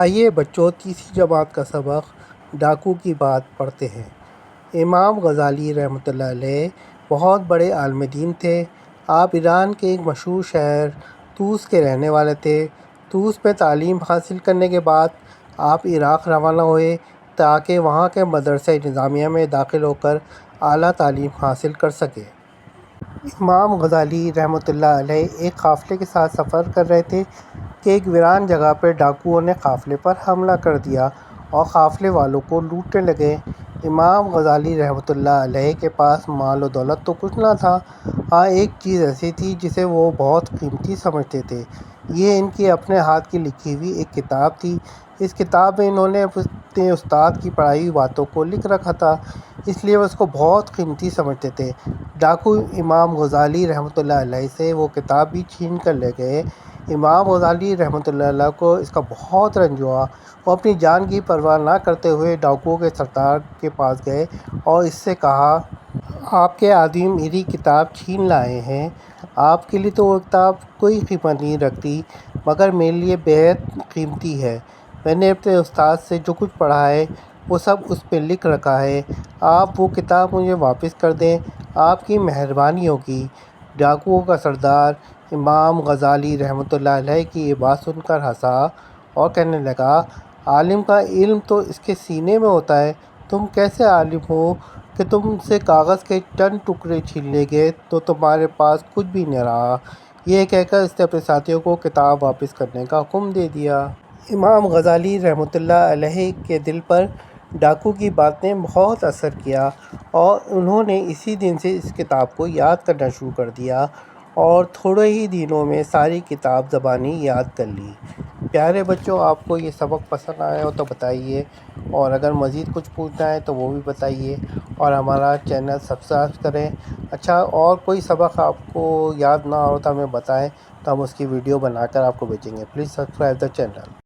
آئیے بچوں، تیسری جماعت کا سبق ڈاکو کی بات پڑھتے ہیں۔ امام غزالی رحمۃ اللہ علیہ بہت بڑے عالم دین تھے۔ آپ ایران کے ایک مشہور شہر طوس کے رہنے والے تھے۔ طوس میں تعلیم حاصل کرنے کے بعد آپ عراق روانہ ہوئے تاکہ وہاں کے مدرسہ نظامیہ میں داخل ہو کر اعلیٰ تعلیم حاصل کر سکیں۔ امام غزالی رحمۃ اللہ علیہ ایک قافلے کے ساتھ سفر کر رہے تھے کہ ایک ویران جگہ پر ڈاکوؤں نے قافلے پر حملہ کر دیا اور قافلے والوں کو لوٹنے لگے۔ امام غزالی رحمۃ اللہ علیہ کے پاس مال و دولت تو کچھ نہ تھا، ہاں ایک چیز ایسی تھی جسے وہ بہت قیمتی سمجھتے تھے۔ یہ ان کی اپنے ہاتھ کی لکھی ہوئی ایک کتاب تھی۔ اس کتاب میں انہوں نے اپنے استاد کی پڑھائی ہوئی باتوں کو لکھ رکھا تھا، اس لیے وہ اس کو بہت قیمتی سمجھتے تھے۔ ڈاکو امام غزالی رحمۃ اللہ علیہ سے وہ کتاب بھی چھین کر لے گئے۔ امام غزالی رحمۃ اللہ علیہ کو اس کا بہت رنج ہوا۔ وہ اپنی جان کی پرواہ نہ کرتے ہوئے ڈاکوؤں کے سردار کے پاس گئے اور اس سے کہا، آپ کے آدمی میری کتاب چھین لائے ہیں۔ آپ کے لیے تو وہ کتاب کوئی قیمت نہیں رکھتی، مگر میرے لیے بے حد قیمتی ہے۔ میں نے اپنے استاد سے جو کچھ پڑھا ہے وہ سب اس میں لکھ رکھا ہے۔ آپ وہ کتاب مجھے واپس کر دیں، آپ کی مہربانی ہوگی۔ ڈاکوؤں کا سردار امام غزالی رحمۃ اللہ علیہ کی یہ بات سن کر ہنسا اور کہنے لگا، عالم کا علم تو اس کے سینے میں ہوتا ہے، تم کیسے عالم ہو کہ تم سے کاغذ کے چند ٹکڑے چھین لے گئے تو تمہارے پاس کچھ بھی نہ رہا۔ یہ کہہ کر اس نے اپنے ساتھیوں کو کتاب واپس کرنے کا حکم دے دیا۔ امام غزالی رحمۃ اللہ علیہ کے دل پر ڈاکو کی بات نے بہت اثر کیا اور انہوں نے اسی دن سے اس کتاب کو یاد کرنا شروع کر دیا اور تھوڑے ہی دنوں میں ساری کتاب زبانی یاد کر لی۔ پیارے بچوں، آپ کو یہ سبق پسند آیا ہو تو بتائیے، اور اگر مزید کچھ پوچھنا ہے تو وہ بھی بتائیے، اور ہمارا چینل سبسکرائب کریں۔ اچھا، اور کوئی سبق آپ کو یاد نہ ہو تو ہمیں بتائیں تو ہم اس کی ویڈیو بنا کر آپ کو بھیجیں گے۔ Please subscribe the channel.